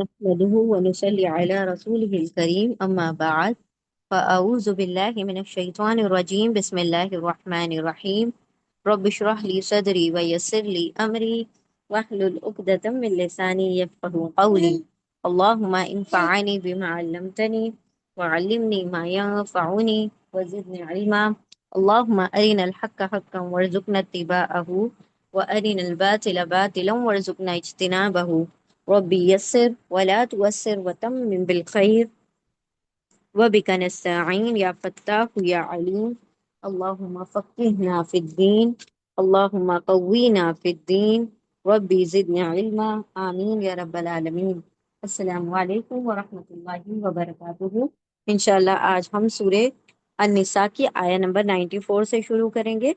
نحمده ونصلي على رسوله الكريم أما بعد فأعوذ بالله من الشيطان الرجيم بسم الله الرحمن الرحيم رب اشرح لي صدري ويسر لي أمري واحلل عقدة من لساني يفقهوا قولي اللهم انفعني بما علمتني وعلمني ما ينفعني وزدني علما اللهم أرنا الحق حقا وارزقنا اتباعه وأرنا الباطل باطلا وارزقنا اجتنابه ربي يسر ولا تؤسر وتمم بالخير وبك نستعين يا فتاح يا عليم اللهم فقهنا في الدين اللهم قوينا في الدين ربي زدنا علما آمين يا رب العالمين السلام علیکم ورحمۃ اللہ وبرکاتہ۔ انشاءاللہ آج ہم سورہ النساء کی آیہ نمبر 94 سے شروع کریں گے۔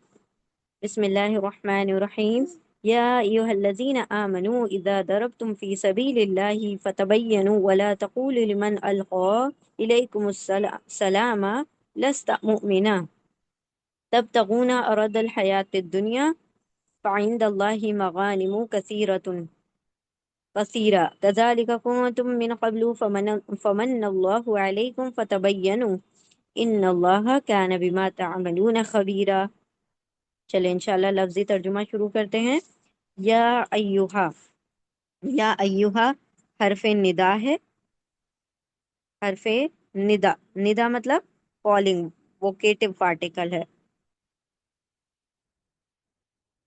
بسم اللہ الرحمن الرحیم یا ایہا الذین آمنوا اذا ضربتم فی سبیل اللہ فتبینوا ولا تقولوا لمن القی الیکم السلام لست مؤمنا تبتغون عرض الحیاۃ الدنیا فعند اللہ مغانم کثیرہ کذالک کنتم من قبل فمن اللہ علیکم فتبینوا ان اللہ کان بما تعملون خبیرا۔ چلیں انشاءاللہ لفظی ترجمہ شروع کرتے ہیں۔ یا ایوہا، یا ایوہا حرف ندا ہے، حرف ندا، ندا مطلب کالنگ، ووکیٹو پارٹیکل ہے۔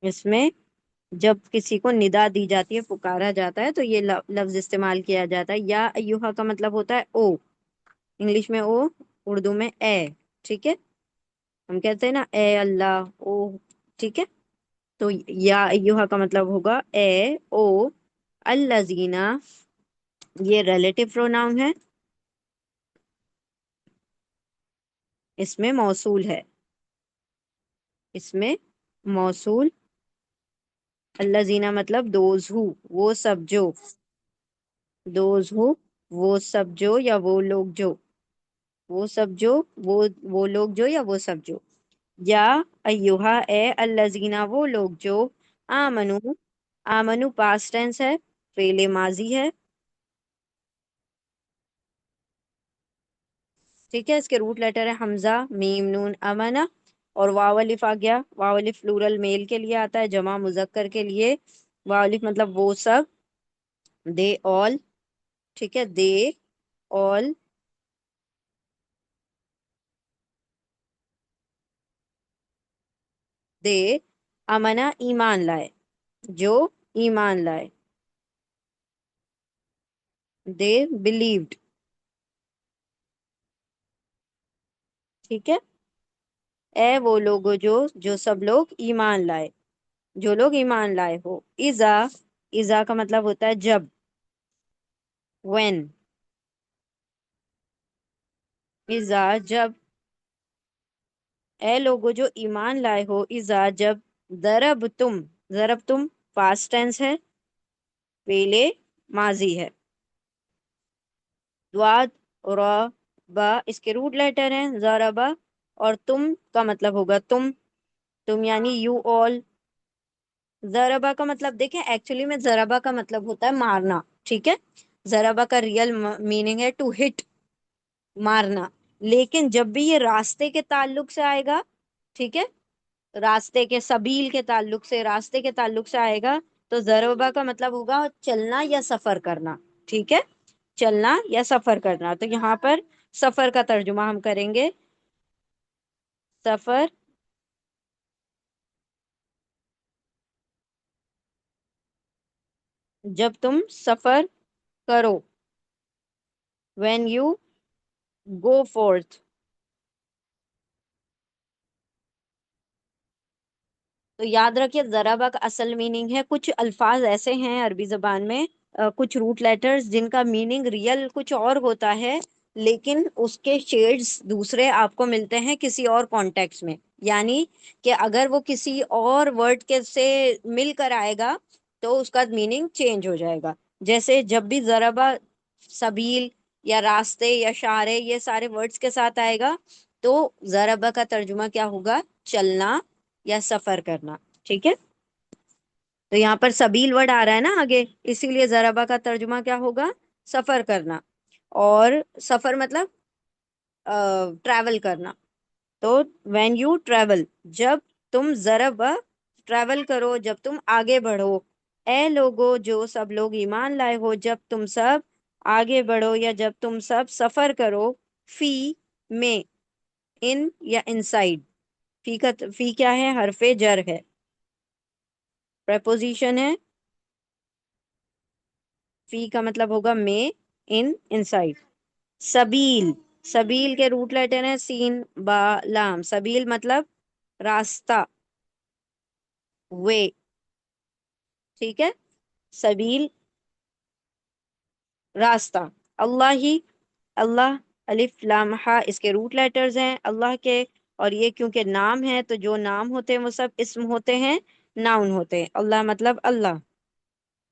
اس میں جب کسی کو ندا دی جاتی ہے، پکارا جاتا ہے، تو یہ لفظ استعمال کیا جاتا ہے۔ یا ایوہا کا مطلب ہوتا ہے او، انگلش میں او، اردو میں اے، ٹھیک ہے؟ ہم کہتے ہیں نا اے اللہ، او، ٹھیک ہے؟ تو یا ایوہا کا مطلب ہوگا اے، او، الذین، یہ ریلیٹو پروناؤن ہے، اس میں موصول ہے، اس میں موصول، الذین مطلب دوز ہو، وہ سب جو، دوز ہو وہ سب جو یا وہ لوگ جو، وہ سب جو، وہ لوگ جو یا وہ سب جو۔ یا ایوہا اے الذین وہ لوگ جو، آمنو، آمنو پاسٹ ٹینس ہے، فعل ماضی ہے، ٹھیک ہے؟ اس کے روٹ لیٹر ہے حمزہ، میم، نون، امنا، اور واو الف آ گیا۔ واو الف پلورل میل کے لیے آتا ہے، جمع مذکر کے لیے واو الف مطلب وہ سب، دے آل، ٹھیک ہے؟ دے آل، دے امنا ایمان لائے، جو ایمان لائے، دے بلیوڈ، ٹھیک ہے؟ اے وہ لوگ جو سب لوگ ایمان لائے، جو لوگ ایمان لائے ہو۔ اذا، اذا کا مطلب ہوتا ہے جب، when، اذا جب، اے لوگو جو ایمان لائے ہو، اذا جب، ضرب تم، ضرب تم پاسٹ ٹینس ہے، فعل ماضی ہے، دواد، را، با اس کے روٹ لیٹر ہیں، ضربا، اور تم کا مطلب ہوگا تم، تم یعنی یو آل۔ ضربا کا مطلب دیکھیں، ایکچولی میں ضربا کا مطلب ہوتا ہے مارنا، ٹھیک ہے؟ ضربا کا ریئل میننگ ہے ٹو ہٹ، مارنا، لیکن جب بھی یہ راستے کے تعلق سے آئے گا، ٹھیک ہے؟ راستے کے، سبیل کے تعلق سے، راستے کے تعلق سے آئے گا، تو ضربا کا مطلب ہوگا چلنا یا سفر کرنا، ٹھیک ہے؟ چلنا یا سفر کرنا۔ تو یہاں پر سفر کا ترجمہ ہم کریں گے، سفر، جب تم سفر کرو، when you go forth۔ تو یاد رکھیے ضربہ کا اصل میننگ ہے، کچھ الفاظ ایسے ہیں عربی زبان میں، کچھ روٹ لیٹرز جن کا میننگ ریئل کچھ اور ہوتا ہے، لیکن اس کے شیڈز دوسرے آپ کو ملتے ہیں کسی اور کانٹیکس میں، یعنی کہ اگر وہ کسی اور ورڈ کے سے مل کر آئے گا تو اس کا میننگ چینج ہو جائے گا۔ جیسے جب بھی ضربہ سبیل یا راستے یا شارے یہ سارے ورڈز کے ساتھ آئے گا تو ضربہ کا ترجمہ کیا ہوگا؟ چلنا یا سفر کرنا، ٹھیک ہے؟ تو یہاں پر سبیل ورڈ آ رہا ہے نا آگے، اسی لیے ضربہ کا ترجمہ کیا ہوگا؟ سفر کرنا، اور سفر مطلب ٹریول کرنا. تو وین یو ٹریول، جب تم ضرب ٹریول کرو، جب تم آگے بڑھو. اے لوگو جو سب لوگ ایمان لائے ہو، جب تم سب آگے بڑھو یا جب تم سب سفر کرو. فی میں، ان یا انسائڈ. فی کیا ہے؟ حرف جر ہے، پریپوزیشن ہے. فی کا مطلب ہوگا میں، ان، انسائڈ. سبیل، سبیل کے روٹ لیٹر ہیں سین با لام. سبیل مطلب راستہ، وے. ٹھیک ہے، سبیل راستہ. اللہ ہی، اللہ، الف لام ہا اس کے روٹ لیٹرز ہیں اللہ کے. اور یہ کیونکہ نام ہے تو جو نام ہوتے ہیں وہ سب اسم ہوتے ہیں، ناؤن ہوتے ہیں. اللہ مطلب اللہ.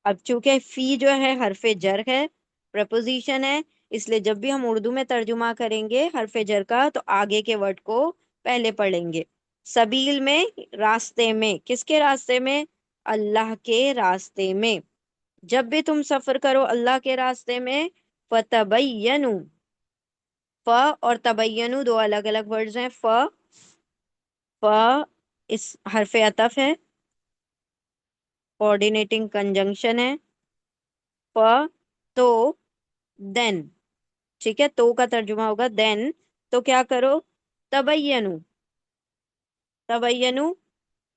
اب چونکہ فی جو ہے حرف جر ہے، پریپوزیشن ہے، اس لیے جب بھی ہم اردو میں ترجمہ کریں گے حرف جر کا تو آگے کے ورڈ کو پہلے پڑھیں گے. سبیل میں، راستے میں. کس کے راستے میں؟ اللہ کے راستے میں. جب بھی تم سفر کرو اللہ کے راستے میں. فتبینوا، ف اور تبینو دو الگ الگ ورڈز ہیں. ف اس حرف عطف ہے، کوآرڈینیٹنگ کنجنکشن ہے. ف تو دین. ٹھیک ہے، تو کا ترجمہ ہوگا دین. تو کیا کرو؟ تبینو. تبینو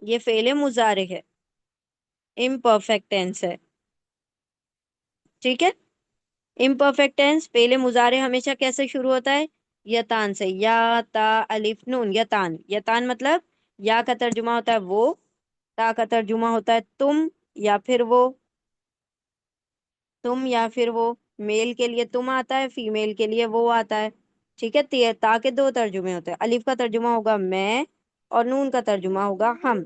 یہ فعل مضارع ہے، امپرفیکٹ ٹینس ہے. ٹھیک ہے، امپرفیکٹ ٹینس فعل مضارع ہمیشہ کیسے شروع ہوتا ہے؟ یتان سے. یا تا الف نون، یتان. یتان مطلب یا کا ترجمہ ہوتا ہے وہ، تا کا ترجمہ ہوتا ہے تم یا پھر وہ. تم یا پھر وہ، میل کے لیے تم آتا ہے، فیمیل کے لیے وہ آتا ہے. ٹھیک ہے، تا کے دو ترجمے ہوتے ہیں. الف کا ترجمہ ہوگا میں، اور نون کا ترجمہ ہوگا ہم.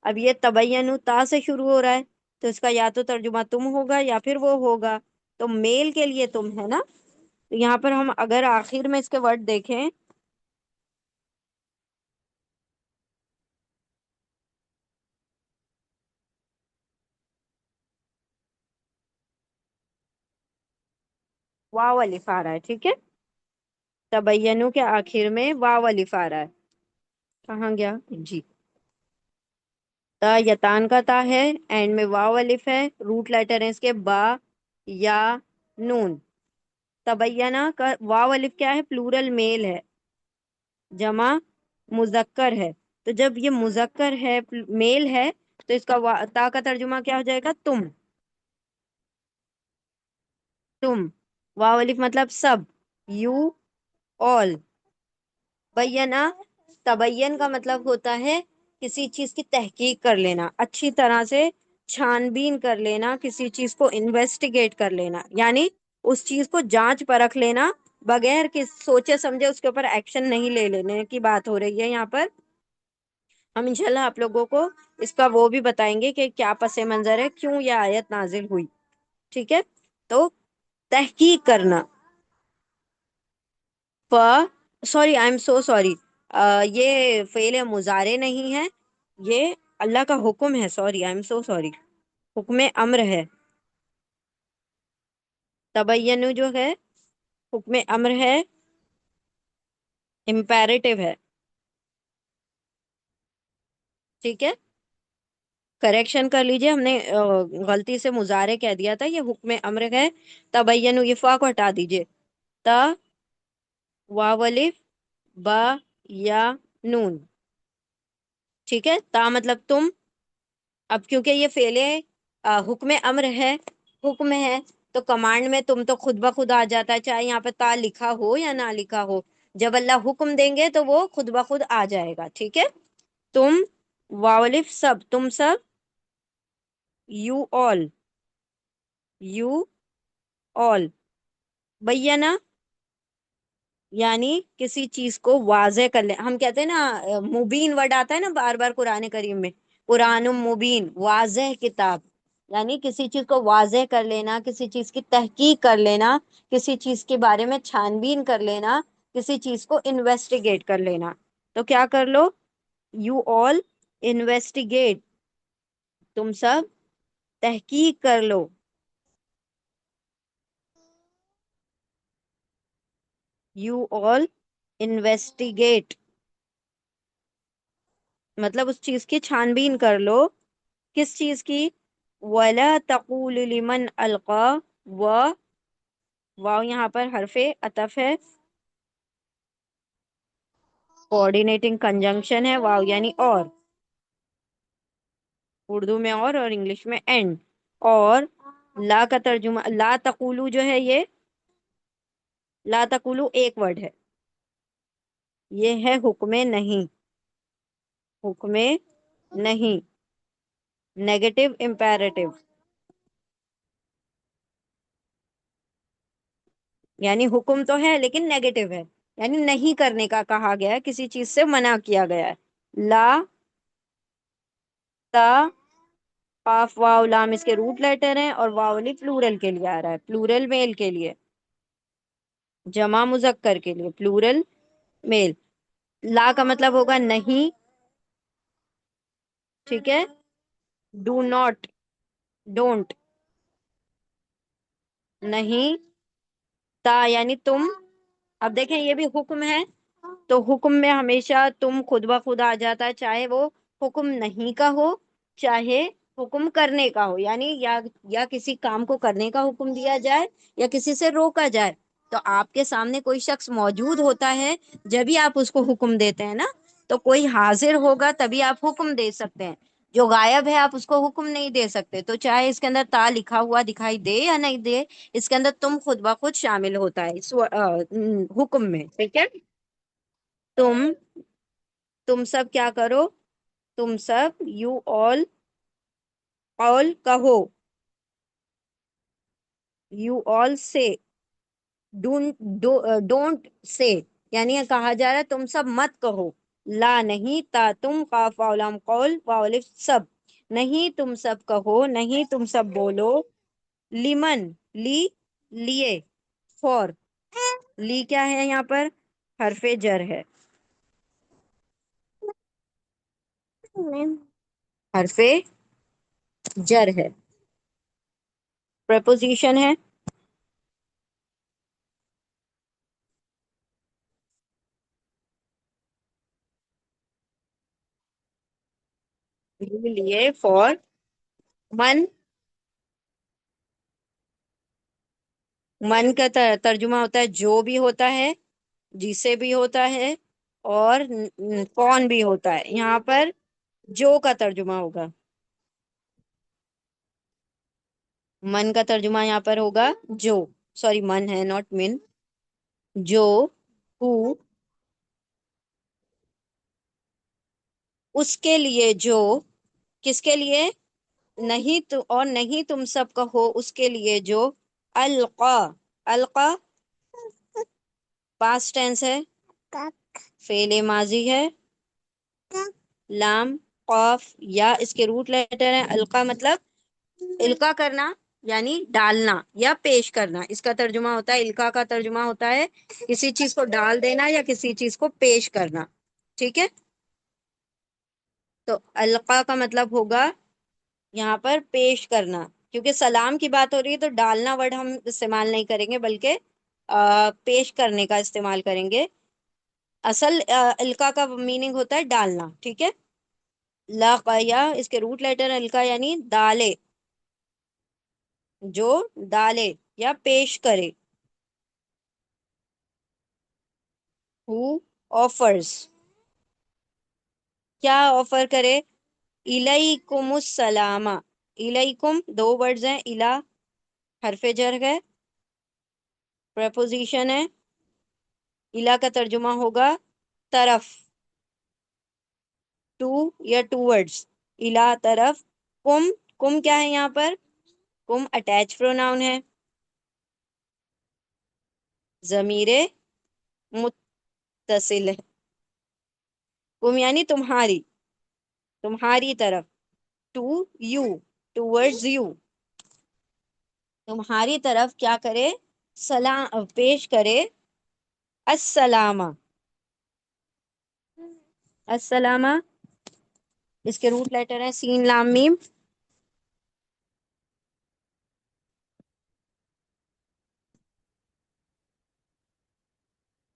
اب یہ تبینو تا سے شروع ہو رہا ہے تو اس کا یا تو ترجمہ تم ہوگا یا پھر وہ ہوگا. تو میل کے لیے تم ہے نا. تو یہاں پر ہم اگر آخر میں اس کے ورڈ دیکھیں، واو الف آ رہا ہے. ٹھیک ہے، تبینو کے آخر میں واو الف آ رہا ہے. کہاں گیا جی؟ تا یتان کا تا ہے، اینڈ میں واو الف ہے، روٹ لیٹر ہے اس کے با یا نون. تبینہ کا واو الف کیا ہے؟ پلورل میل ہے، جمع مذکر ہے. تو جب یہ مذکر ہے، میل ہے، تو اس کا تا کا ترجمہ کیا ہو جائے گا؟ تم. تم. واو الف مطلب سب، یو، آل. بینا، تبین کا مطلب ہوتا ہے کسی چیز کی تحقیق کر لینا، اچھی طرح سے چھان بین کر لینا، کسی چیز کو انویسٹیگیٹ کر لینا، یعنی اس چیز کو جانچ پرکھ لینا بغیر کس سوچے سمجھے اس کے اوپر ایکشن نہیں لے لینے کی بات ہو رہی ہے یہاں پر. ہم انشاءاللہ آپ لوگوں کو اس کا وہ بھی بتائیں گے کہ کیا پس منظر ہے، کیوں یہ آیت نازل ہوئی. ٹھیک ہے، تو تحقیق کرنا. Sorry, I am so sorry, یہ فعل مضارع نہیں ہے، یہ اللہ کا حکم ہے. Sorry, I am so sorry, حکم امر ہے. تبینو جو ہے حکم امر ہے، امپیریٹو ہے. ٹھیک ہے، کریکشن کر لیجئے، ہم نے غلطی سے مضارع کہہ دیا تھا، یہ حکم امر ہے. تبینو، یہ فا کو ہٹا دیجئے. تا، واو الف، با یا نون. ٹھیک ہے، تا مطلب تم. اب کیونکہ یہ فعل حکم امر ہے، حکم ہے، تو کمانڈ میں تم تو خود بخود آ جاتا ہے، چاہے یہاں پہ تا لکھا ہو یا نہ لکھا ہو. جب اللہ حکم دیں گے تو وہ خود بخود آ جائے گا. ٹھیک ہے، تم، واو الف سب، تم سب. You all, you all. بینا یعنی کسی چیز کو واضح کر لیں. ہم کہتے ہیں نا مبین ورڈ آتا ہے نا بار بار قرآن کریم میں، قرآن مبین، واضح کتاب. یعنی کسی چیز کو واضح کر لینا، کسی چیز کی تحقیق کر لینا، کسی چیز کے بارے میں چھان بین کر لینا، کسی چیز کو انویسٹیگیٹ کر لینا. تو کیا کر لو؟ یو آل انویسٹیگیٹ، تم سب تحقیق کر لو. یو آل انویسٹیگیٹ، مطلب اس چیز کی چھان بین کر لو. کس چیز کی؟ وَلَا تَقُولُ لِمَنْ أَلْقَى، واو یہاں پر حرف عطف ہے، کوآرڈینیٹنگ کنجنکشن ہے، واو یعنی اور، اردو میں اور انگلش میں اینڈ. اور لا کا ترجمہ، لا تقولو جو ہے یہ لا تقولو ایک ورڈ ہے، یہ ہے حکم نہیں. حکم نہیں، نیگیٹو امپیریٹو، یعنی حکم تو ہے لیکن نیگیٹو ہے، یعنی نہیں کرنے کا کہا گیا ہے، کسی چیز سے منع کیا گیا ہے. لا، تا، قاف واو لام اس کے روٹ لیٹر ہیں، اور واؤلی پلورل کے لیے آ رہا ہے، پلورل میل کے لیے، جمع مذکر کے لیے پلورل میل. لا کا مطلب ہوگا نہیں، ٹھیک ہے. ڈو ناٹ، ڈونٹ، نہیں. تا یعنی تم. اب دیکھیں یہ بھی حکم ہے، تو حکم میں ہمیشہ تم خود بخود آ جاتا ہے، چاہے وہ حکم نہیں کا ہو چاہے حکم کرنے کا ہو، یعنی یا کسی کام کو کرنے کا حکم دیا جائے یا کسی سے روکا جائے. تو آپ کے سامنے کوئی شخص موجود ہوتا ہے جبھی آپ اس کو حکم دیتے ہیں نا، تو کوئی حاضر ہوگا تبھی آپ حکم دے سکتے ہیں. جو غائب ہے آپ اس کو حکم نہیں دے سکتے. تو چاہے اس کے اندر تا لکھا ہوا دکھائی دے یا نہیں دے، اس کے اندر تم خود بخود شامل ہوتا ہے اس حکم میں، ٹھیک ہے. تم تم سب کیا کرو، تم سب یو آل، آل کہو، یو آل سے، ڈونٹ سے، یعنی یہ کہا جا رہا ہے تم سب مت کہو. لا نہیں، تا تم، قاف واو لام قول، واو الف سب، نہیں تم سب کہو، نہیں تم سب بولو. لیمن، لی لیے، فور، لی کیا ہے یہاں پر؟ حرف جر ہے، حرف جر ہے، پریپوزیشن ہے. لیے فور. من، من کا ترجمہ ہوتا ہے جو بھی ہوتا ہے، جسے بھی ہوتا ہے، اور کون بھی ہوتا ہے. یہاں پر جو کا ترجمہ ہوگا، من کا ترجمہ یہاں پر ہوگا جو، سوری من ہے ناٹ من، جو، ہو، اس کے لیے جو، کس کے لیے؟ نہیں تو، اور نہیں تم سب کا ہو اس کے لیے جو، القا، القا پاسٹ ٹینس ہے، فعل ماضی ہے، لام، قاف یا اس کے روٹ لیٹر ہیں. القا مطلب القا کرنا، یعنی ڈالنا یا پیش کرنا. اس کا ترجمہ ہوتا ہے، القا کا ترجمہ ہوتا ہے کسی چیز کو ڈال دینا یا کسی چیز کو پیش کرنا، ٹھیک ہے. تو القا کا مطلب ہوگا یہاں پر پیش کرنا، کیونکہ سلام کی بات ہو رہی ہے تو ڈالنا ورڈ ہم استعمال نہیں کریں گے، بلکہ پیش کرنے کا استعمال کریں گے. اصل القا کا میننگ ہوتا ہے ڈالنا، ٹھیک ہے. لاقیا اس کے روٹ لیٹر القا یعنی ڈالے، جو ڈالے یا پیش کرے. ہو آفرز، کیا آفر کرے؟ الیکم السلام، الیکم دو ورڈز ہیں، الا حرف جر ہے، پریپوزیشن ہے. الا کا ترجمہ ہوگا طرف، ٹو یا ٹو ورڈز، الا طرف. کم، کم کیا ہے یہاں پر؟ کم اٹیچ پروناؤن ہے، ضمیر متصل ہے. کم یعنی تمہاری، تمہاری طرف. To you, towards you, تمہاری طرف کیا کرے؟ سلام پیش کرے. السلام، السلام اس کے روٹ لیٹر ہیں سین لام میم.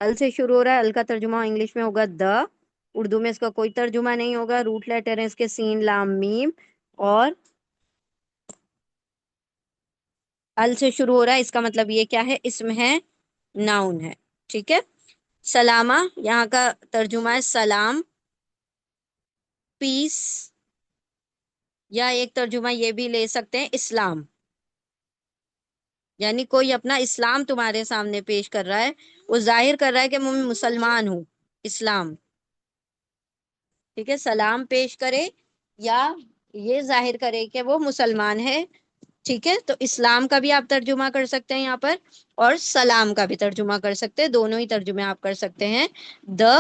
ال سے شروع ہو رہا ہے، ال کا ترجمہ انگلش میں ہوگا دا، اردو میں اس کا کوئی ترجمہ نہیں ہوگا، روٹ لیٹر ہے اس کے سین لام میم، اور ال سے شروع ہو رہا ہے، اس کا مطلب یہ کیا ہے، اسم ہے، ناؤن ہے، ٹھیک ہے۔ سلامہ یہاں کا ترجمہ ہے سلام، پیس، یا ایک ترجمہ یہ بھی لے سکتے ہیں اسلام، یعنی کوئی اپنا اسلام تمہارے سامنے پیش کر رہا ہے، وہ ظاہر کر رہا ہے کہ میں مسلمان ہوں، اسلام، ٹھیک ہے، سلام پیش کرے یا یہ ظاہر کرے کہ وہ مسلمان ہے، ٹھیک ہے۔ تو اسلام کا بھی آپ ترجمہ کر سکتے ہیں یہاں پر، اور سلام کا بھی ترجمہ کر سکتے ہیں، دونوں ہی ترجمے آپ کر سکتے ہیں، دا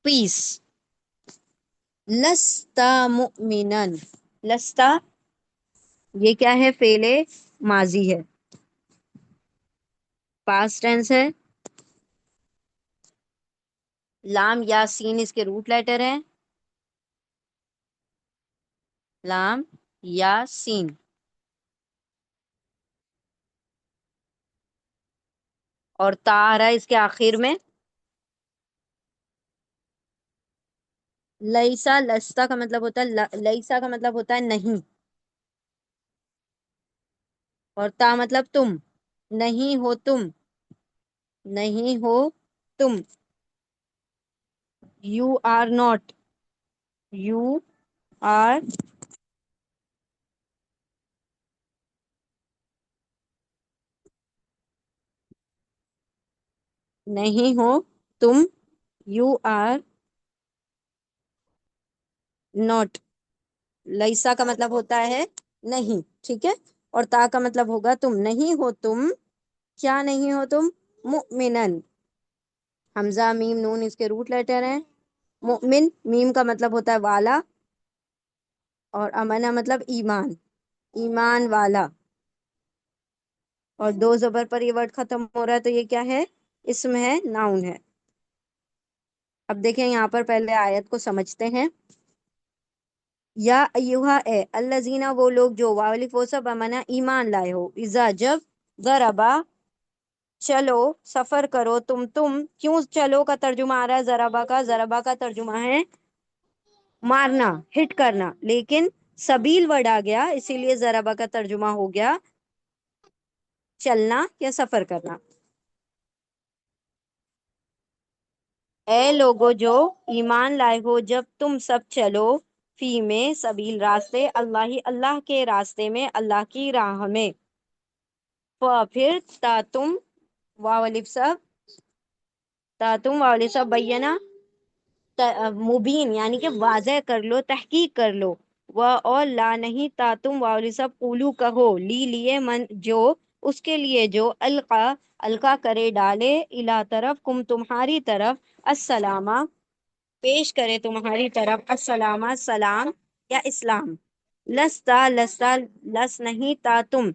پیس۔ لستا مؤمنن، لستا یہ کیا ہے، فعل ماضی ہے، پاسٹ ٹینس ہے، لام یا سین اس کے روٹ لیٹر ہیں، لام یا سین، اور تا آ رہا ہے اس کے آخر میں، لیسا، لستا کا مطلب ہوتا ہے، لیسا کا مطلب ہوتا ہے نہیں، اور تا مطلب تم، نہیں ہو تم، نہیں ہو تم، you are not, you are نہیں ہو تم، یو آر ناٹ، لیسا کا مطلب ہوتا ہے نہیں، ٹھیک ہے، اور تا کا مطلب ہوگا تم، نہیں ہو تم، کیا نہیں ہو تم، مؤمنن، حمزہ میم نون اس کے روٹ لیٹر ہیں، مؤمن میم کا مطلب ہوتا ہے والا، اور امنا مطلب ایمان، ایمان والا، اور دو زبر پر یہ ورڈ ختم ہو رہا ہے، تو یہ کیا ہے، اسم ہے، ناؤن ہے۔ اب دیکھیں یہاں پر پہلے آیت کو سمجھتے ہیں، یا ایوہا اے الذین، وہ لوگ جو، واولف وہ سب، امنا ایمان لائے ہو، اذا جب، ضربا چلو، سفر کرو، تم کیوں چلو کا ترجمہ آ رہا ہے ضربا کا، ضربا کا ترجمہ ہے مارنا، ہٹ کرنا، لیکن سبیل ورڈ آ گیا اسی لیے ضربا کا ترجمہ ہو گیا چلنا یا سفر کرنا۔ اے لوگو جو ایمان لائے ہو، جب تم سب چلو، فی میں، سبیل راستے، اللہ اللہ کے راستے میں، اللہ کی راہ میں، پھر تا تم، واو الف سب، تا تم واو الف سب بینا، مبین یعنی کہ واضح کر لو، تحقیق کر لو، اور لا نہیں، تا تم واو الف سب، قولو کہو، لیے من جو، اس کے لیے جو، القا القا کرے، ڈالے، الا طرف، کم تمہاری طرف، السلامہ پیش کرے تمہاری طرف، السلامہ سلام یا اسلام، لستا لستا لس نہیں، تا تم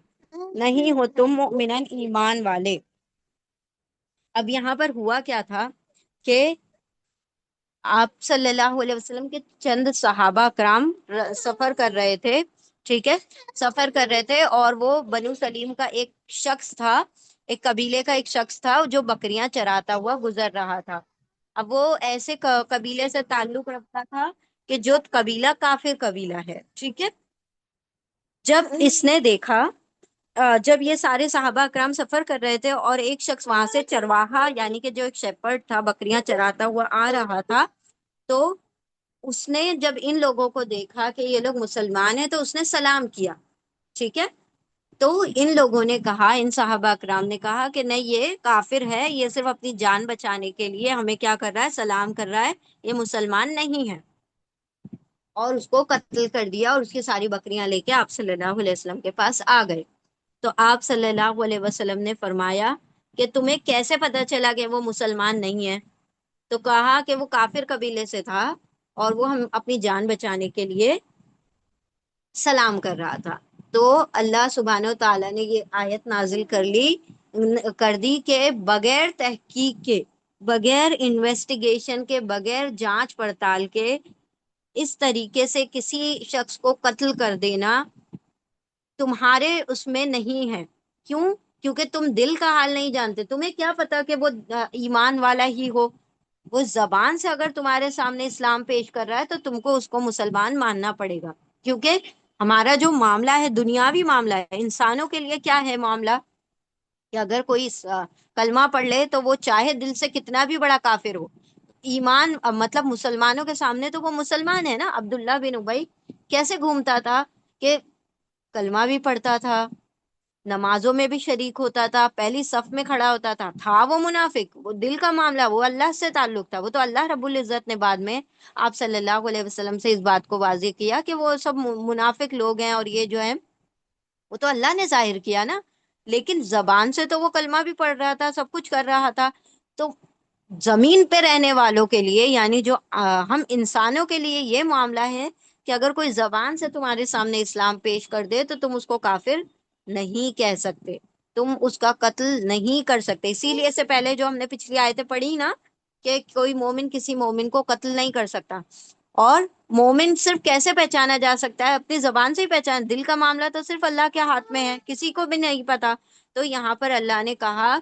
نہیں ہو تم، مؤمنن ایمان والے۔ اب یہاں پر ہوا کیا تھا کہ آپ صلی اللہ علیہ وسلم کے چند صحابہ کرام سفر کر رہے تھے، ٹھیک ہے، سفر کر رہے تھے، اور وہ بنو سلیم کا ایک شخص تھا، ایک قبیلے کا ایک شخص تھا جو بکریاں چراتا ہوا گزر رہا تھا۔ اب وہ ایسے قبیلے سے تعلق رکھتا تھا کہ جو قبیلہ کافر قبیلہ ہے، ٹھیک ہے۔ جب اس نے دیکھا، جب یہ سارے صحابہ کرام سفر کر رہے تھے اور ایک شخص وہاں سے چرواہا یعنی کہ جو ایک شیپرڈ تھا، بکریاں چراتا ہوا آ رہا تھا، تو اس نے جب ان لوگوں کو دیکھا کہ یہ لوگ مسلمان ہیں تو اس نے سلام کیا، ٹھیک ہے۔ تو ان لوگوں نے کہا، ان صحابہ کرام نے کہا کہ نہیں، یہ کافر ہے، یہ صرف اپنی جان بچانے کے لیے ہمیں کیا کر رہا ہے، سلام کر رہا ہے، یہ مسلمان نہیں ہے، اور اس کو قتل کر دیا، اور اس کی ساری بکریاں لے کے آپ صلی اللہ علیہ وسلم کے پاس آ گئے۔ تو آپ صلی اللہ علیہ وسلم نے فرمایا کہ تمہیں کیسے پتا چلا کہ وہ مسلمان نہیں ہے؟ تو کہا کہ وہ کافر قبیلے سے تھا، اور وہ ہم اپنی جان بچانے کے لیے سلام کر رہا تھا۔ تو اللہ سبحانہ و تعالیٰ نے یہ آیت نازل کر دی کہ بغیر تحقیق کے، بغیر انویسٹیگیشن کے، بغیر جانچ پڑتال کے، اس طریقے سے کسی شخص کو قتل کر دینا تمہارے اس میں نہیں ہے۔ کیوں؟ کیونکہ تم دل کا حال نہیں جانتے، تمہیں کیا پتا کہ وہ ایمان والا ہی ہو. وہ زبان سے اگر تمہارے سامنے اسلام پیش کر رہا ہے تو تم کو اس کو مسلمان ماننا پڑے گا. کیونکہ ہمارا جو معاملہ ہے دنیاوی معاملہ ہے. انسانوں کے لیے کیا ہے معاملہ کہ اگر کوئی کلمہ پڑھ لے تو وہ چاہے دل سے کتنا بھی بڑا کافر ہو، ایمان مطلب مسلمانوں کے سامنے تو وہ مسلمان ہے نا. عبداللہ بن ابی کیسے گھومتا تھا کہ کلمہ بھی پڑھتا تھا، نمازوں میں بھی شریک ہوتا تھا، پہلی صف میں کھڑا ہوتا تھا وہ منافق. وہ دل کا معاملہ، وہ اللہ سے تعلق تھا. وہ تو اللہ رب العزت نے بعد میں آپ صلی اللہ علیہ وسلم سے اس بات کو واضح کیا کہ وہ سب منافق لوگ ہیں، اور یہ جو ہے وہ تو اللہ نے ظاہر کیا نا. لیکن زبان سے تو وہ کلمہ بھی پڑھ رہا تھا، سب کچھ کر رہا تھا. تو زمین پہ رہنے والوں کے لیے، یعنی جو ہم انسانوں کے لیے یہ معاملہ ہے کہ اگر کوئی زبان سے تمہارے سامنے اسلام پیش کر دے تو تم اس کو کافر نہیں کہہ سکتے، تم اس کا قتل نہیں کر سکتے. اسی لیے سے پہلے جو ہم نے پچھلی آیتیں پڑھی نا کہ کوئی مومن کسی مومن کو قتل نہیں کر سکتا. اور مومن صرف کیسے پہچانا جا سکتا ہے؟ اپنی زبان سے ہی پہچانا. دل کا معاملہ تو صرف اللہ کے ہاتھ میں ہے، کسی کو بھی نہیں پتا. تو یہاں پر اللہ نے کہا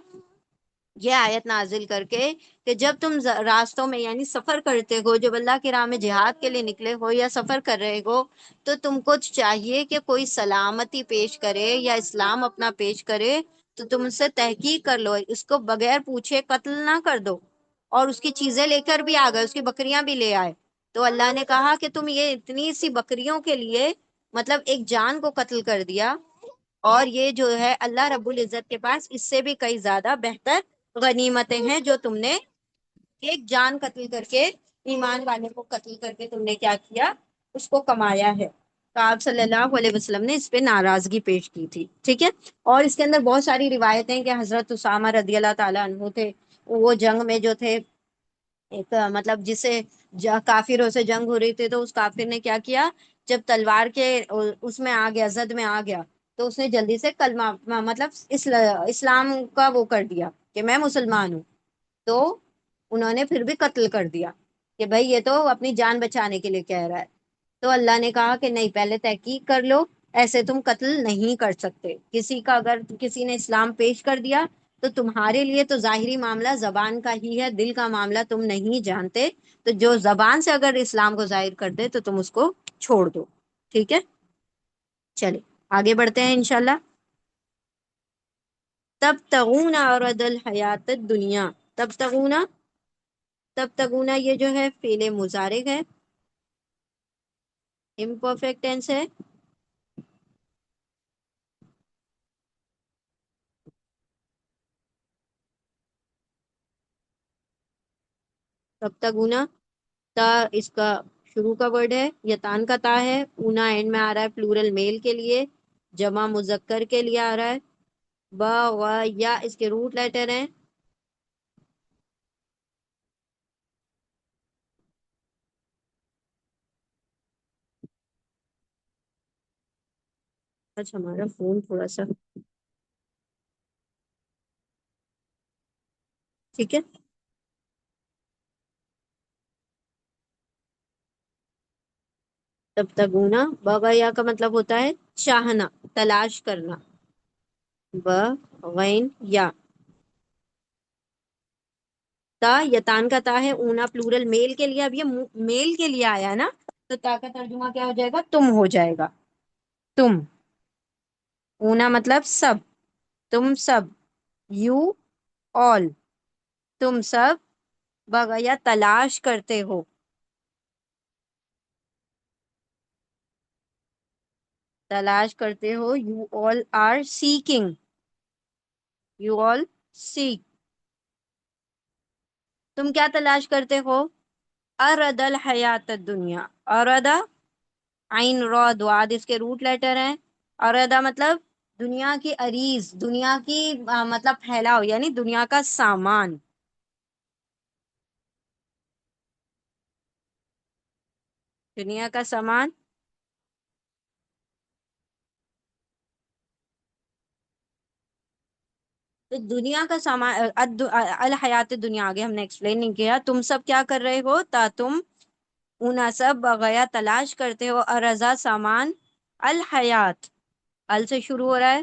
یہ آیت نازل کر کے کہ جب تم راستوں میں یعنی سفر کرتے ہو، جب اللہ کی راہ میں جہاد کے لیے نکلے ہو یا سفر کر رہے ہو، تو تم کو چاہیے کہ کوئی سلامتی پیش کرے یا اسلام اپنا پیش کرے تو تم اس سے تحقیق کر لو، اس کو بغیر پوچھے قتل نہ کر دو. اور اس کی چیزیں لے کر بھی آ گئے، اس کی بکریاں بھی لے آئے. تو اللہ نے کہا کہ تم یہ اتنی سی بکریوں کے لیے مطلب ایک جان کو قتل کر دیا، اور یہ جو ہے اللہ رب العزت کے پاس اس سے بھی کئی زیادہ بہتر غنیمتیں ہیں جو تم نے ایک جان قتل کر کے، ایمان والے کو قتل کر کے تم نے کیا کیا، اس کو کمایا ہے. تو آپ صلی اللہ علیہ وسلم نے اس پہ ناراضگی پیش کی تھی. ٹھیک ہے. اور اس کے اندر بہت ساری روایتیں کہ حضرت اسامہ رضی اللہ تعالیٰ عنہ تھے، وہ جنگ میں جو تھے ایک مطلب جسے کافروں سے جنگ ہو رہی تھی تو اس کافر نے کیا کیا، جب تلوار کے اس میں آ گیا، زد میں آ گیا، تو اس نے جلدی سے کلمہ مطلب اسلام کا وہ کر دیا کہ میں مسلمان ہوں. تو انہوں نے پھر بھی قتل کر دیا کہ بھائی یہ تو اپنی جان بچانے کے لیے کہہ رہا ہے. تو اللہ نے کہا کہ نہیں، پہلے تحقیق کر لو، ایسے تم قتل نہیں کر سکتے. کسی کا اگر کسی نے اسلام پیش کر دیا تو تمہارے لیے تو ظاہری معاملہ زبان کا ہی ہے، دل کا معاملہ تم نہیں جانتے. تو جو زبان سے اگر اسلام کو ظاہر کر دے تو تم اس کو چھوڑ دو. ٹھیک ہے. چلے آگے بڑھتے ہیں انشاءاللہ. تب تغون عرض الحیات الدنیا. تب تغون، تب تغون یہ جو ہے فعل مضارع ہے، امپرفیکٹ ٹینس ہے. تب تغون، تا اس کا شروع کا ورڈ ہے، یتان کا تا ہے، اونا اینڈ میں آ رہا ہے پلورل میل کے لیے، جمع مذکر کے لیے آ رہا ہے. با و یا اس کے روٹ لیٹر ہیں. آج ہمارا فون تھوڑا سا ٹھیک ہے. تب تگونا بغیا کا مطلب ہوتا ہے چاہنا، تلاش کرنا. بغین یا تا یتان کا تا ہے، اونا پلورل میل کے لیے. اب یہ میل کے لیے آیا ہے نا، تو تا کا ترجمہ کیا ہو جائے گا؟ تم ہو جائے گا. تم. اونا مطلب سب، تم سب. یو آل، تم سب. بغیا تلاش کرتے ہو. تلاش کرتے ہو. You all are seeking. You all seek. تم کیا تلاش کرتے ہو؟ ارد الحیات الدنیا. اردا عین را دواد اس کے روٹ لیٹر ہیں. اردا مطلب دنیا کی عریض، دنیا کی مطلب پھیلاؤ، یعنی دنیا کا سامان. دنیا کا سامان. تو دنیا کا سامان الحیات دنیا، آگے ہم نے ایکسپلین نہیں کیا. تم سب کیا کر رہے ہو؟ تا تم اونا سب بغیا تلاش کرتے ہو، ارزا سامان، الحیات ال سے شروع ہو رہا ہے،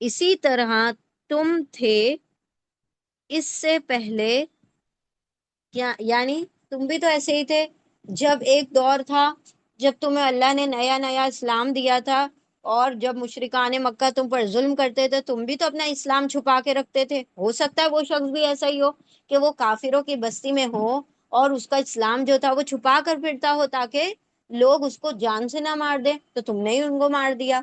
اسی طرح تم تھے اس سے پہلے، کیا یعنی تم بھی تو ایسے ہی تھے جب ایک دور تھا، جب تمہیں اللہ نے نیا نیا اسلام دیا تھا، اور جب مشرکان مکہ تم پر ظلم کرتے تھے تم بھی تو اپنا اسلام چھپا کے رکھتے تھے. ہو سکتا ہے وہ شخص بھی ایسا ہی ہو کہ وہ کافروں کی بستی میں ہو اور اس کا اسلام جو تھا وہ چھپا کر پھرتا ہو تاکہ لوگ اس کو جان سے نہ مار دیں، تو تم نے ہی ان کو مار دیا.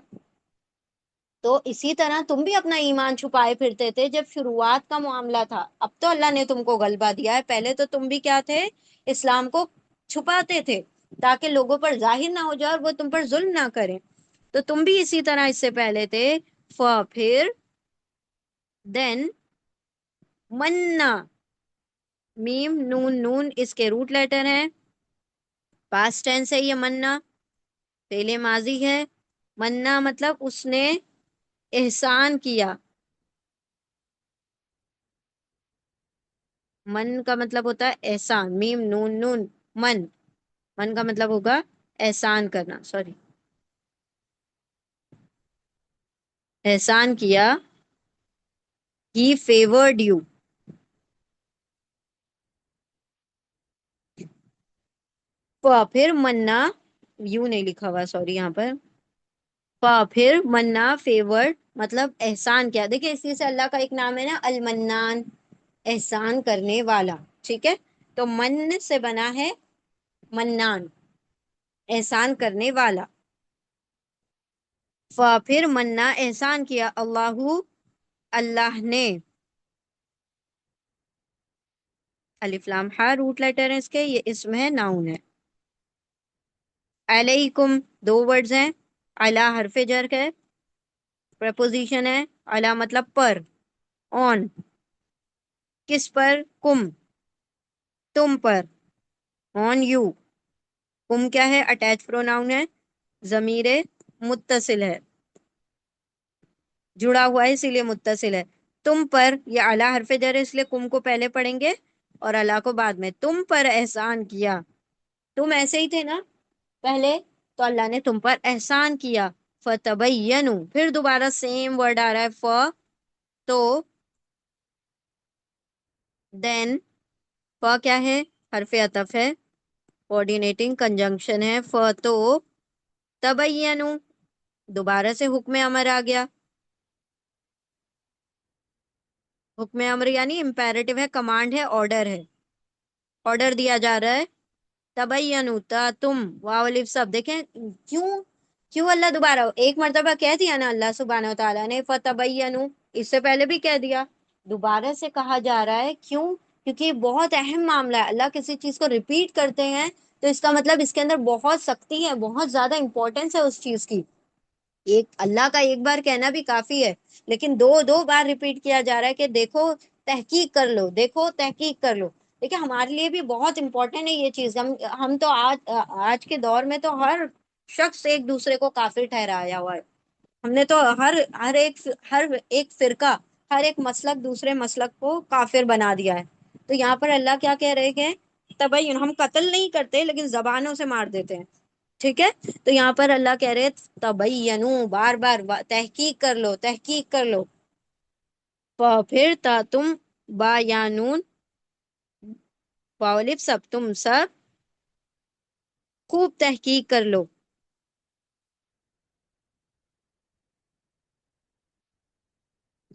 تو اسی طرح تم بھی اپنا ایمان چھپائے پھرتے تھے جب شروعات کا معاملہ تھا. اب تو اللہ نے تم کو غلبہ دیا ہے، پہلے تو تم بھی کیا تھے؟ اسلام کو چھپاتے تھے تاکہ لوگوں پر ظاہر نہ ہو جائے اور وہ تم پر ظلم نہ کریں. تو تم بھی اسی طرح اس سے پہلے تھے. پھر دین منا، میم نون نون اس کے روٹ لیٹر ہیں. پاسٹ ٹینس ہے یہ منا، فعل ماضی ہے. منا مطلب اس نے احسان کیا. من کا مطلب ہوتا ہے احسان، میم نون نون من. من کا مطلب ہوگا احسان کرنا، سوری احسان کیا. ہی فیورڈ یو. پھر منا، یو نہیں لکھا ہوا سوری یہاں پر. پھر منا فیورڈ مطلب احسان کیا. دیکھیں اسی سے اللہ کا ایک نام ہے نا، المنان، احسان کرنے والا. ٹھیک ہے، تو من سے بنا ہے منان، احسان کرنے والا. پھر منا احسان کیا، اللہ اللہ نے. الف لام ہا روٹ لیٹر ہے اس کے، یہ اسم ہے ناؤن ہے. علیکم دو ورڈز ہیں. علی حرف جر ہے، پریپوزیشن ہے. علی مطلب پر، آن کس پر؟ کم تم پر، آن یو. کم کیا ہے؟ اٹیچ پروناؤن ہے، ضمیر متصل ہے، جڑا ہوا ہے اسی لیے متصل ہے. تم پر یہ اعلی حرف جر ہے اس لیے کم کو پہلے پڑھیں گے اور اللہ کو بعد میں. تم پر احسان کیا. تم ایسے ہی تھے نا پہلے، تو اللہ نے تم پر احسان کیا. فتبینوا، پھر دوبارہ سیم ورڈ آ رہا ہے تو دین. کیا ہے؟ حرف عطف ہے، کوآرڈینیٹنگ کنجنکشن ہے. تو تبینوا، دوبارہ سے حکم امر آ گیا. حکم امر یعنی امپیریٹو ہے، کمانڈ ہے، آرڈر ہے. آرڈر دیا جا رہا ہے. تبینوا تم، واو الف سب. دیکھیں کیوں کیوں اللہ دوبارہ ایک مرتبہ کہہ دیا نا اللہ سبحانہ و تعالیٰ نے فتبینوا، اس سے پہلے بھی کہہ دیا، دوبارہ سے کہا جا رہا ہے. کیوں؟ کیونکہ یہ بہت اہم معاملہ ہے. اللہ کسی چیز کو ریپیٹ کرتے ہیں تو اس کا مطلب اس کے اندر بہت سختی ہے، بہت زیادہ امپورٹینس ہے اس چیز کی. ایک اللہ کا ایک بار کہنا بھی کافی ہے، لیکن دو دو بار ریپیٹ کیا جا رہا ہے کہ دیکھو تحقیق کر لو، دیکھو تحقیق کر لو. دیکھیں ہمارے لیے بھی بہت امپورٹنٹ ہے یہ چیز. ہم تو آج کے دور میں تو ہر شخص ایک دوسرے کو کافر ٹھہرایا ہوا ہے. ہم نے تو ہر ایک فرقہ، ہر ایک مسلک دوسرے مسلک کو کافر بنا دیا ہے. تو یہاں پر اللہ کیا کہہ رہے ہیں؟ تبین، ہم قتل نہیں کرتے لیکن زبانوں سے مار دیتے ہیں. ٹھیک ہے، تو یہاں پر اللہ کہہ رہے تبینوا، بار بار تحقیق کر لو، تحقیق کر لو. پھر تم با یا نون واولف سب، تم سب خوب تحقیق کر لو.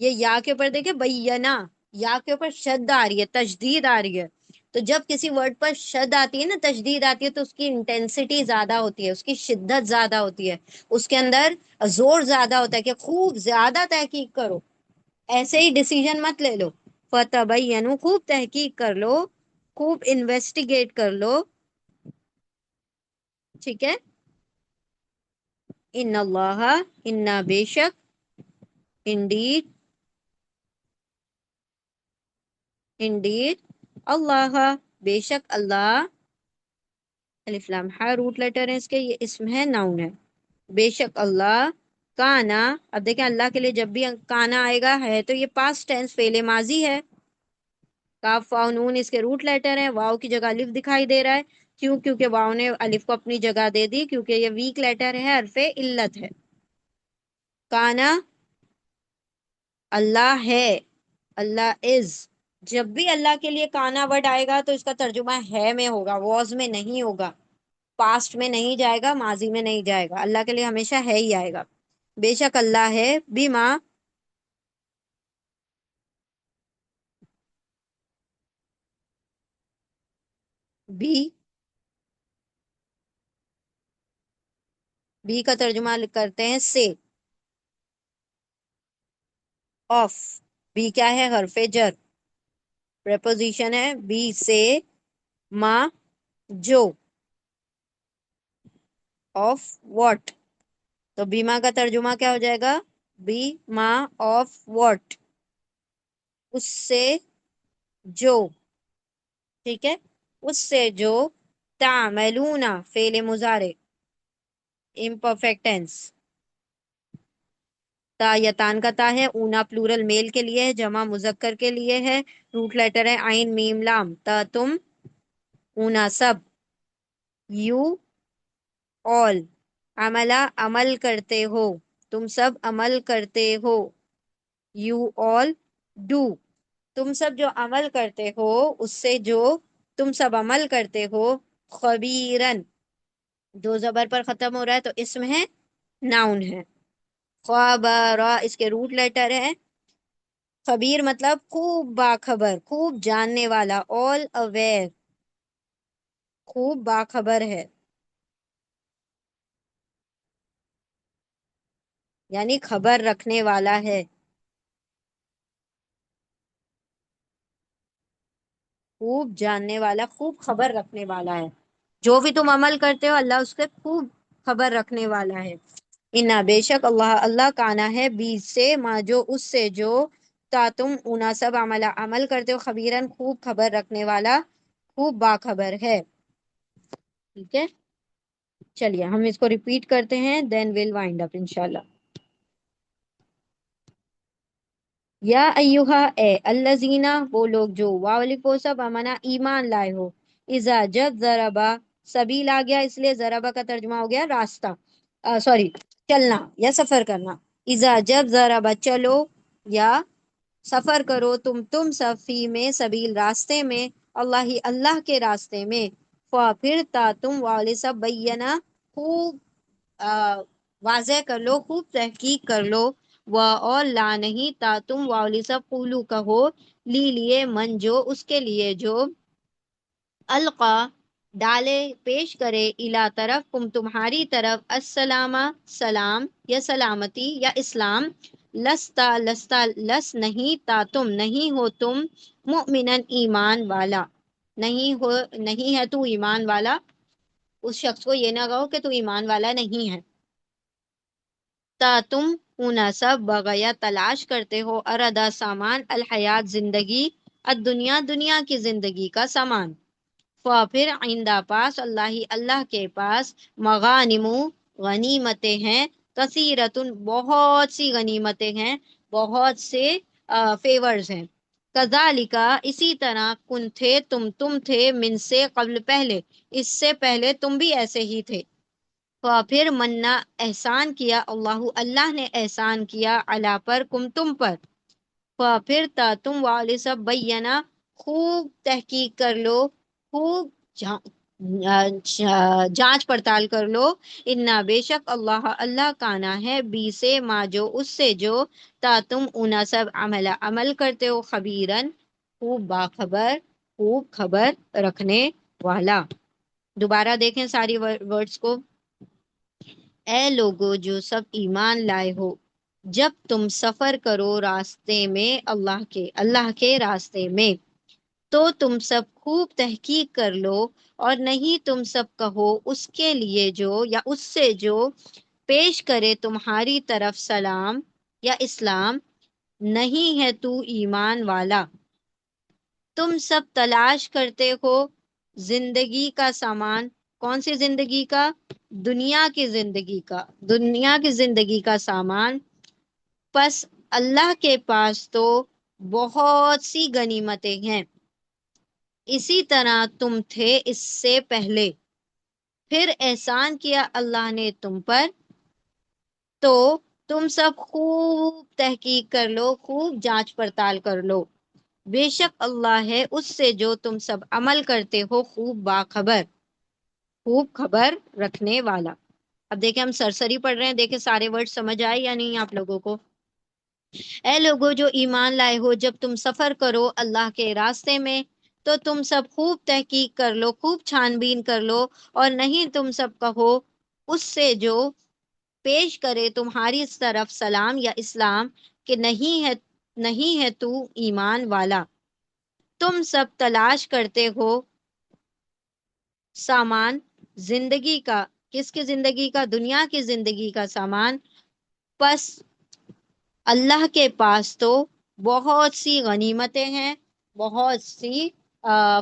یہ یا کے اوپر دیکھیں بینا، یا کے اوپر شد آ رہی ہے، تشدید آ رہی ہے. تو جب کسی ورڈ پر شد آتی ہے نا، تشدید آتی ہے، تو اس کی انٹینسٹی زیادہ ہوتی ہے، اس کی شدت زیادہ ہوتی ہے، اس کے اندر زور زیادہ ہوتا ہے کہ خوب زیادہ تحقیق کرو. ایسے ہی ڈیسیژن مت لے لو. فتبینوا، خوب تحقیق کر لو، خوب انویسٹیگیٹ کر لو. ٹھیک ہے. ان اللہ، ان بے شک، انڈیڈ انڈیڈ اللہ، بے شک اللہ. الف لام ہا روٹ لیٹر ہے اس کے، یہ اسم ہے ناؤن ہے. بے شک اللہ کانا. اب دیکھیں اللہ کے لیے جب بھی کانا آئے گا ہے تو یہ پاسٹ ٹینس فعل ماضی ہے. کاف واو نون اس کے روٹ لیٹر ہیں. واو کی جگہ الف دکھائی دے رہا ہے. کیوں؟ کیونکہ واو نے الف کو اپنی جگہ دے دی، کیونکہ یہ ویک لیٹر ہے، حرف علت ہے. کانا اللہ ہے، اللہ از، جب بھی اللہ کے لیے کانا ورڈ آئے گا تو اس کا ترجمہ ہے میں ہوگا، واز میں نہیں ہوگا، پاسٹ میں نہیں جائے گا، ماضی میں نہیں جائے گا، اللہ کے لیے ہمیشہ ہے ہی آئے گا. بے شک اللہ ہے بیما، بھی، بھی کا ترجمہ کرتے ہیں سے، آف. بھی کیا ہے؟ حرف جر، پریپوزیشن ہے بی سے، ما جو، آف واٹ. تو بیما کا ترجمہ کیا ہو جائے گا؟ بی ما آف واٹ، اس سے جو، ٹھیک ہے، اس سے جو، تعملون فعل مضارع امپرفیکٹ ٹینس، تا یا تان کا تا ہے، اونا پلورل میل کے لیے ہے، جمع مذکر کے لیے ہے، روٹ لیٹر ہے عین میم لام، تا تم، اونا سب، یو آل، عملہ عمل کرتے ہو، تم سب عمل کرتے ہو، یو آل ڈو، تم سب جو عمل کرتے ہو، اس سے جو تم سب عمل کرتے ہو، خبیرن، دو زبر پر ختم ہو رہا ہے تو اسم ہے، ناؤن ہے، خبر اس کے روٹ لیٹر ہے، خبیر مطلب خوب باخبر، خوب جاننے والا، آل اویئر، خوب باخبر ہے، یعنی خبر رکھنے والا ہے، خوب جاننے والا، خوب خبر رکھنے والا ہے، جو بھی تم عمل کرتے ہو اللہ اس کے خوب خبر رکھنے والا ہے. انا بے شک اللہ، اللہ کانا ہے بی سے، ما جو اس سے جو، تا تم اونا سب عملہ عمل کرتے ہو، خبیرن خوب خبر رکھنے والا، خوب باخبر ہے. ٹھیک ہے، چلیے ہم اس کو ریپیٹ کرتے ہیں دین ویل وائنڈ اپ انشاءاللہ. یا ایوہا اے الذین، وہ لوگ جو، واو لکھو سب امنا ایمان لائے ہو، اذا جب ضربا، سبیل آ گیا اس لیے ضربا کا ترجمہ ہو گیا راستہ، سوری چلنا یا سفر کرنا، اذا جب ضربا چلو یا سفر کرو، تم سب فی میں سبیل راستے میں، اللہ ہی اللہ کے راستے میں، پھر تا تم والے سب بینا خوب واضح کر لو، خوب تحقیق کر لو، اور لا نہیں تا تم والی سب قولو کہو، لیے من جو اس کے لیے جو، القا ڈالے پیش کرے، الا طرف کم تمہاری طرف، السلامہ سلام یا سلامتی یا اسلام، لستا لستا لس نہیں، تا تم نہیں ہو تم، مؤمنن ایمان والا، نہیں ہو نہیں ہے تو ایمان والا، اس شخص کو یہ نہ کہو کہ تو ایمان والا نہیں ہے. تا تم سب بغیا تلاش کرتے ہو، اردا سامان، الحیات زندگی، الدنیا دنیا کی زندگی کا سامان، پھر آئندہ پاس، اللہ اللہ کے پاس، مغانم غنیمتیں ہیں، کثیرتن بہت سی غنیمتیں ہیں، بہت سے فیورز ہیں، کذالکا اسی طرح، کن تھے تم تھے، من سے قبل پہلے، اس سے پہلے تم بھی ایسے ہی تھے، پھر منا احسان کیا، اللہ اللہ نے احسان کیا، علا پر کم تم پر، پھر تا تم والے سب بینا خوب تحقیق کر لو، خوب جانچ پڑتال کر لو، انا بے شک اللہ اللہ کانا ہے بی سے، ما جو اس سے جو، تا تم اونا سب عمل کرتے ہو، خبیرن خوب باخبر، خوب خبر رکھنے والا. دوبارہ دیکھیں ساری ورڈز کو. اے لوگو جو سب ایمان لائے ہو، جب تم سفر کرو راستے میں، اللہ کے راستے میں، تو تم سب خوب تحقیق کر لو، اور نہیں تم سب کہو اس کے لیے جو، یا اس سے جو پیش کرے تمہاری طرف سلام یا اسلام، نہیں ہے تو ایمان والا. تم سب تلاش کرتے ہو زندگی کا سامان، کون سی زندگی کا؟ دنیا کی زندگی کا، دنیا کی زندگی کا سامان، پس اللہ کے پاس تو بہت سی غنیمتیں ہیں، اسی طرح تم تھے اس سے پہلے، پھر احسان کیا اللہ نے تم پر، تو تم سب خوب تحقیق کر لو، خوب جانچ پڑتال کر لو، بے شک اللہ ہے اس سے جو تم سب عمل کرتے ہو خوب باخبر، خوب خبر رکھنے والا۔ اب دیکھیں ہم سرسری پڑھ رہے ہیں، دیکھیں سارے ورڈ سمجھ آئے یا نہیں آپ لوگوں کو؟ اے لوگو جو ایمان لائے ہو، جب تم سفر کرو اللہ کے راستے میں تو تم سب خوب تحقیق کر لو، خوب چھان بین کر لو، اور نہیں تم سب کہو اس سے جو پیش کرے تمہاری طرف سلام یا اسلام کہ نہیں ہے تو ایمان والا۔ تم سب تلاش کرتے ہو سامان زندگی کا، کس کی زندگی کا؟ دنیا کی زندگی کا سامان، پس اللہ کے پاس تو بہت سی غنیمتیں ہیں، بہت سی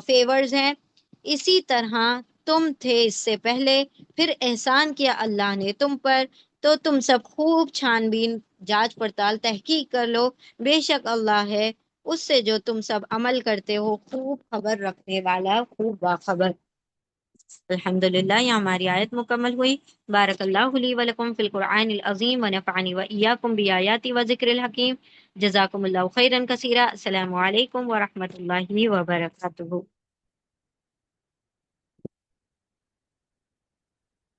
فیورز ہیں۔ اسی طرح تم تھے اس سے پہلے، پھر احسان کیا اللہ نے تم پر، تو تم سب خوب چھان بین جانچ پڑتال تحقیق کر لو، بے شک اللہ ہے اس سے جو تم سب عمل کرتے ہو خوب خبر رکھنے والا، خوب باخبر۔ الحمدللہ یہ ہماری آیت مکمل ہوئی۔ بارک اللہ لی ولکم فی القرآن العظیم ونفعنی وإیاکم بآیاتی وذکر الحکیم۔ جزاکم اللہ خیرا کثیرا۔ السلام علیکم ورحمۃ اللہ وبرکاتہ۔